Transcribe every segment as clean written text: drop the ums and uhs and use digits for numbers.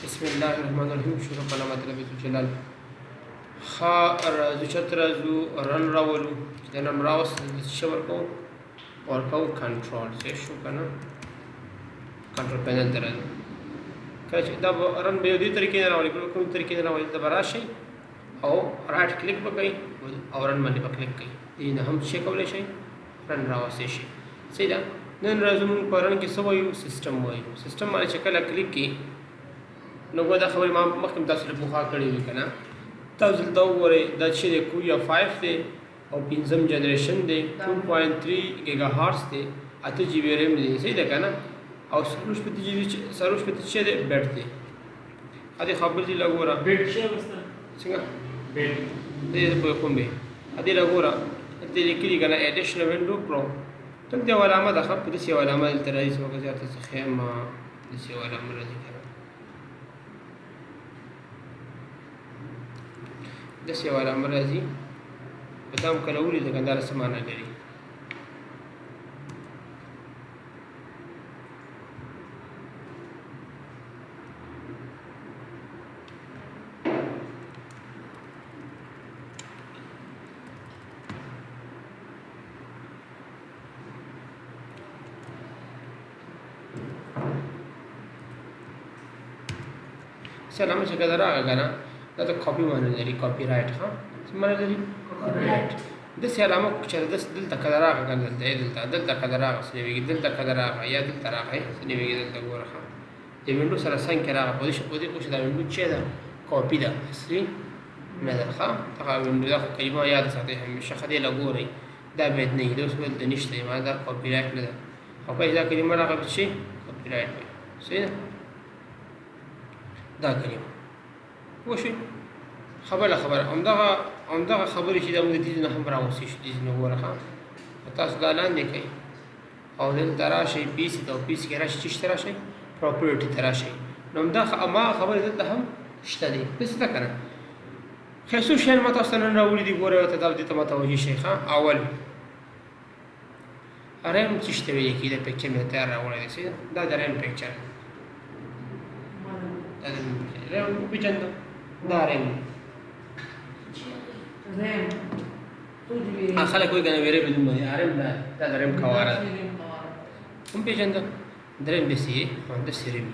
بسم الله الرحمن الرحیم. شروع په نامه رب الجلال. ښه راځو چېرته راځو؟ رن راولو. چې نن راوست څه ورکوو کنټرول څه شو که نه کنټرول پینل ته راځو. کله چې دا رن به یو دې طریقې نه راولي، بل کوم طریقې نه راولي. ته به راشئ او رایټ کلیک به کوئ او رن باندې به کلیک کوئ. دې نه هم څه کولی شئ؟ رن راوستی شي. صحیح ده. نن راځو موږ په رن کې څه وایو؟ سیسټم وایو. سیسټم باندې چې کله کلیک کړي نو دا خبرې ما مخکې تاسو له پوښا کړې وي که نه. تاسو دلته وګورئ دا چې دی کویا 5 دی او 5م جنریشن دی، 2.3 ګیګا هارټز دی، 8 جی بی ریم دی. صحیح ده که نه. او 16 جی بی چې دی بیټ دی. ادې خبر دي لګوره بیټ څه وسته څنګه بیټ دې په کوم به ادې لګوره دې لیکلي کنه ایډیشنل وینډو پرو ته دې علامه ده. خپ دې سی علامه دلته راځي څو ځای ته خیمه دې سی علامه راځي کنه داسې یو علامه راځي. په تا هم کله ولیده که دا څه معنی لري. څه علامه چې کله راغله که نه دا ته کاپي معنی لري. کاپي رایټ. ها څه معنی لري؟ رایټ. داسې علامه چې دلته کله راغله که نه دلته کله راغله څه نویږي، دلته کله راغله یا دلته راغی څه نویږي. دلته ګوره ښه د وینډو سره څنګ کې راغله په دې پوه شي دا وینډو چې ده کاپي ده، اصلي نه ده. ښه دغه وینډو دا خو کلمه یاد ساتئ همیشه. ښه دې له ګورئ دا باید نه وي، دا اوس دلته نشته ما دا کاپي رایټ نه ده. او کله دا کلمه راغله چې کاپي رایټ وي. صحیح ده. دا کلمه پوه شئ. خبره همدغه خبرې چې دا موږ د دې نه هم راوستي شو. دې نه ګوره ښه تاسو دا لاندې کوئ او دلته راشئ پي سي ته او پي سي کې راشئ چې ته راشئ پراپرټي ته راشئ. نو هماغه خبرې دلته هم شته دي. داسې ده که نه. خیر څو شیان ما تاسو ته نن راوړي دي. ګورئ ورته دا دې ته متوجه شئ. ښه اول ریم څه شی ته ویل کېږي. دا پکچر مې تیار راوړی دی. صحیح ده. دا د ریم پکچر دا د ریم وپېژنده. دا ریم خلک وایي که نه ویرې بدون باندې ریم دا د ریم کواره ده. هم پېژنده. دریم داسې یې داسې ریم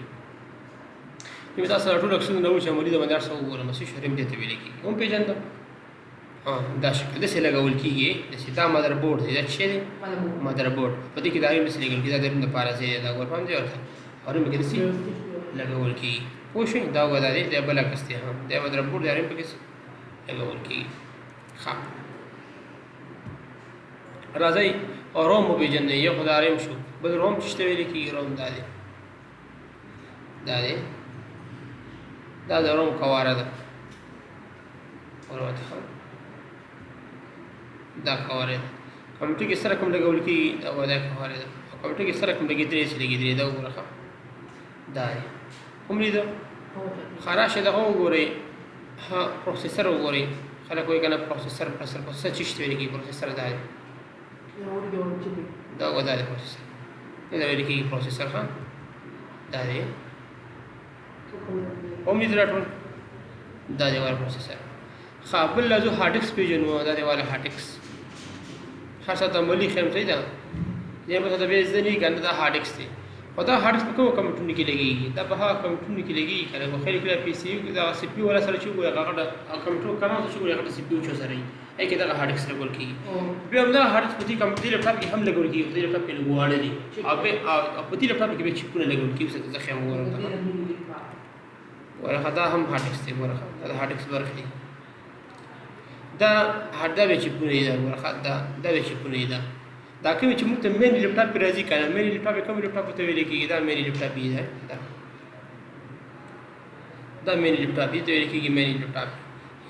وي. تاسو سره ټول عکسونه نه وو چې عملي د باندې هر څه وګورم څه شی ریم دې ته ویل کېږي. هم پېژنده. دا شکل داسې لګول کېږي. داسې دا مدر بورډ دی. دا څه دی؟ مدر بورډ. په دې کې دا ریم داسې لګول کېږي. دا د ریم دپاره ځای دی. دا ګور پام دی ورته او ریم پکې داسې لګول کېږي. پوه شئ. دا وګوره دا دی دا بل عکس دی. دا مدر بورډ دا ریم پکې لګول کېږي. ښه راځئ او روم وپېژنئ. یو خو دا ریم شو، بل روم چې ته ویلې کېږي. روم دا دی دا د روم کواره ده. دا کواره ده. کمپیوټر کې سره کوم لګول کېږي دا کواره ده. کمپیوټر کې سره کوم لګېدلې چې لګېدلې دا وګوره ښه دا دی. کوم لیده ښه راشئ دغه وګورئ. ها پروسیسر وګورئ. خلک وایي که نه پروسیسر چې ته ویل کېږي. پروسیسر دا دی. دا وګوره دا دی پروسیسر. دا ویل کېږي پروسیسر. ښه دا دی. هم دې راټول دا دی والا پروسیسر. ښه بل لازو هارډ ډسک پېژنو. دا دی والا هارډ ډسک. هر څه ته عملي خیم. صحیح ده. دې به ته بیا زده نه وي که نه دا هارډ ډسک دی. او دا هارډ ډسک په کومو کمپیوټرونو کې لګېږي؟ دا په هغه کمپیوټرونو کې لګېږي که نه. خیر کله پي سي یو دغه سی پي یو والا سره چې وګورئ هغه کمپیوټر کمال چې وګورئ هغه سی پي یو چې سره وي هغې کې دغه هارډ ډسک لګول کېږي. بیا همدغه هارډ ډسک په دې کمپیوټر لیپټاپ کې هم لګول کېږي. په دې لیپټاپ کې لګواړه دي او په دې لیپټاپ کې بیا چپونه لګول کېږي. زه خیم وګورم ورخه دا هم هارډ ډسک دی. ورخه دا د هارډ ډسک برخې دي. دا بیا چپونه دي. ورخه دا بیا چپونه دي. دا کوم چې موږ ته مین لیپټاپ پې راځي که نه. مین لیپټاپ کوم لیپټاپ ته ویل کېږي؟ دا مین لیپټاپ دی. دا مین لیپټاپ دې ته ویل کېږي مین لیپټاپ.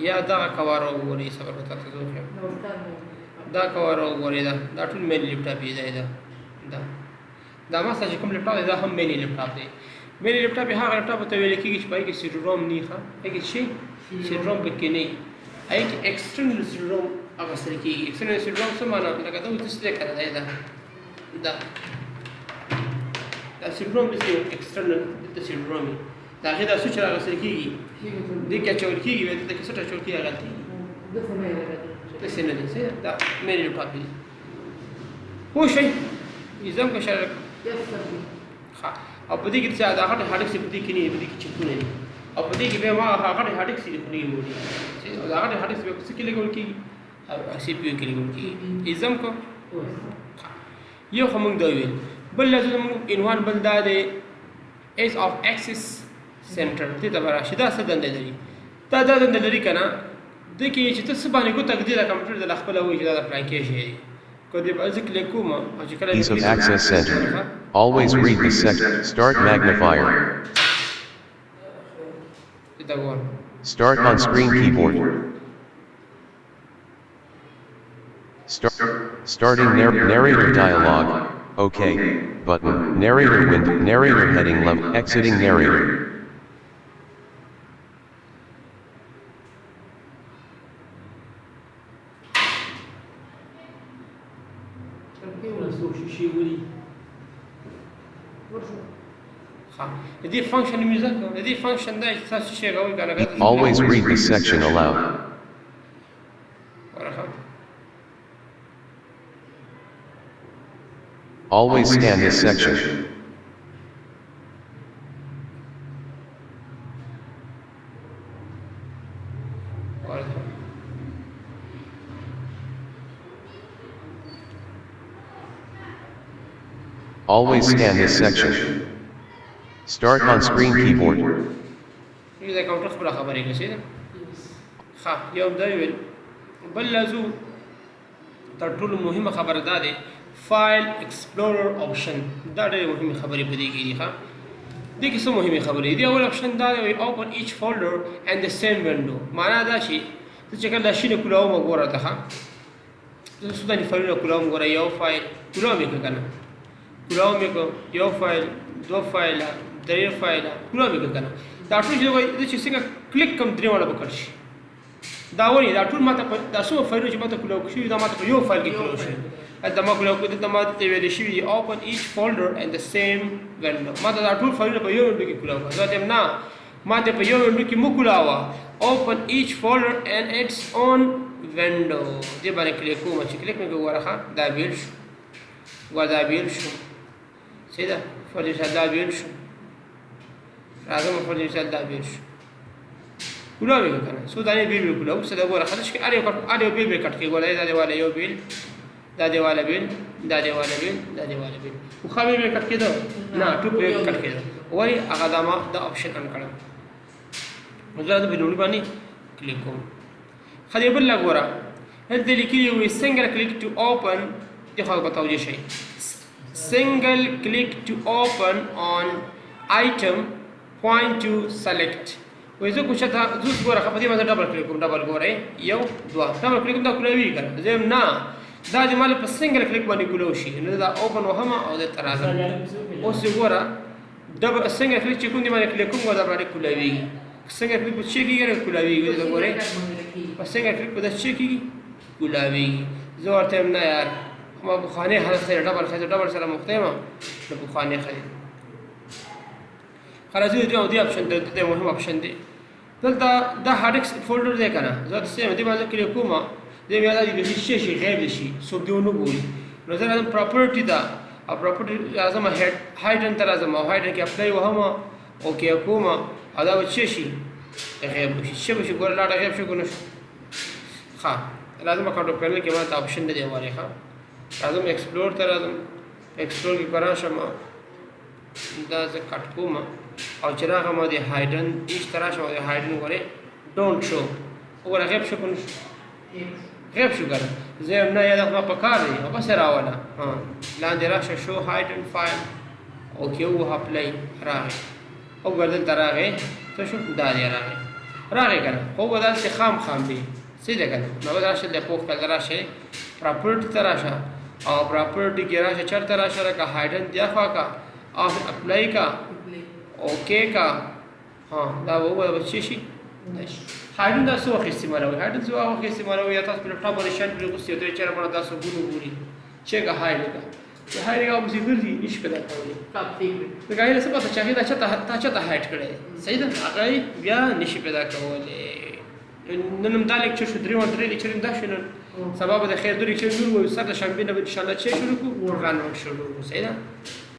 یا دغه کواره وګورئ. صبر په تاسو وښیم. دا کواره وګورئ. دا ټول مین لیپټاپ دی. دا ما سره چې کوم لیپټاپ دی دا هم مین لیپټاپ دی. مین لیپټاپ هغه لیپټاپ ته ویل کېږي چې په هغې کې سي ډي روم نه وي. ښه هغې کې څه سي ډي روم پکې نه وي. هغې کې ایکسټرنل سي ډي روم اخیستل کېږي. ایکسټرنل سي ډي روم څه معنی لکه دا اوس داسې دی که نه دا سي ډي روم داسې ایکسټرنل دلته سي ډي روم وي دا غي دا سوچ راغسل کیږي دې کې چول کیږي د کې سوچ چول کیږي غلطي د سینې دې سي دا مېري پاتې خو شي نظام کا شرک ها او په دې کې چې دا هټ څه په دې کې نه په دې کې چپونه دي او په دې کې به ما هټ څه نه وړي چې دا هټ څه په څه کې لګول کیږي او سی پی یو کې لګول کیږي نظام کو یو هم دا ویل بل لازم عنوان بل دا دی ایز اف اکسس سنټر دې ته راشي دا څه دنده لري دا دنده لري کنه د کې چې تاسو باندې کو تقدیر کمپیوټر د خپل وایي چې دا پلان کې شي Ease of Access Center. Always read the section. Start magnifier. Start on screen keyboard. Starting narrator dialog. OK. Button. Narrator window. Narrator heading level. Exiting narrator. Always read the section aloud. Always scan this section. Always scan this section. Start on screen keyboard. إذا كنت تخبر خبري كسيدة خا يوم دايل بلزو ترتول مهمة خبر دادي فايل اكسبلورر اوبشن دادي مهمة خبري بدي كيدي خا دي كسو مهمة خبري دي أول اوبشن دادي we open each folder and the same window معناه دا شيء تشكل دا شيء كله ما غورا تخا سوداني فايل كله ما غورا يو فايل كله ميكا كنا كله ميكا يو فايل دو فايل درې فایل کله به کنه دا ټول چې څنګه کلیک کوم درې وړه وکړ شي دا ونی دا ټول ماته دا څو فایل چې ماته کله شي دا ماته یو فایل کې کله شي دا ما کله کوم دا ماته ته ویل شي open each folder and the same window ماته دا ټول فایل په یو وینډو کې کله وکړه دا نه ماته په یو وینډو کې مو کله وا open each folder and its own window دې باندې کلیک کوم چې کلیک مې وګورخه دا بیل شو ودا بیل شو سیدا فرض دا بیل شو راځم په دې مثال دا بیل شو کله وی کنه سو دا نه بیل کله اوس دا وره خلاص کې اړیو بیل کټ کې ولای دا دیواله یو بیل دا دیواله بیل دا دیواله بیل دا دیواله بیل خو خو بیل کټ کې دا نه ټوپ کټ کې دا وای هغه دا ما دا اپشن ان کړم مزه دا بیلونه باندې کلیک کوم خدای بل لګورا هدا لیکي وي سنگل کلیک ټو اوپن دغه په توجه شي single click to open on item point to select وایزه کوشته زوس ګوره خپدي باندې ډبل کلیک کوم ډبل ګوره یو دوا ډبل کلیک دا کولوي کنه زم نه دا د مال په سنگل کلیک باندې کولو شي نو دا اوپن وهمه او د ترازه اوس ګوره ډبل سنگل کلیک چې کوم دی باندې کلیک کوم دا باندې کولوي سنگل کلیک په شي کې کولوي دا ګوره په سنگل کلیک په شي کې کولوي زه ورته نه یار ما بخانه حالت سره ډبل سره مختمه د بخانه خرید خلاص دې اپشن ته مهم اپشن دی دلته دا هارد ډیسک فولډر دی کنه زه تاسو دې باندې کلیک کوم دې بیا د دې شي غیب شي سو دیونه ګوري نو زه راځم پراپرټی دا او پراپرټی راځم هایډن تر راځم هایډن کې اپلای وهم اوکې کوم او دا وچی شي غیب شي شي ګور لاړه غیب شي ګنه ها راځم اکاونټ پینل کې ماته اپشن دی واره ها راځم ایکسپلور ته راځم ایکسپلور کې کرا شم دا ز کټ کوم او چراغ ما دی هایډن ایش طرح شو دی هایډن غره ډونټ شو وګوره غیب شو کنه غیب شو کنه زه نه یاد ما پکار دی او بس راولا ها لاندې راشه شو هایډن فایل او کې و اپلای راغی او ګردل تراغه څه شو دا دی راغی کنه خو ودا چې خام دی سیده کنه نو راشه د پوښ کله راشه پراپرټی تراشه او پراپرټی کې راشه چرته راشه کا هایډن دی خوا کا او اپلای کا اوکے کا ها دا وګوره بچی شي هایډن دا څو وخت استعمالوي هایډن څو وخت استعمالوي یا تاسو په لپټاپ باندې شان پرې غوښتي ته چیرې باندې تاسو ګورو ګوري چې کا هایډن کا هاي هغه مې ګرځي نشي پیدا کولی ټاپ سیکرټ د غاړې څه پته چې هغه تا چاته هایټ کړی صحیح ده هغه بیا نشي پیدا کولی نن هم دا لیکچر شو 3 لیکچر دا شو نن سبا به د خیر د لیکچر نور و سر د شنبه نه به ان شاء الله چې شروع کوو ورغان شروع کوو صحیح ده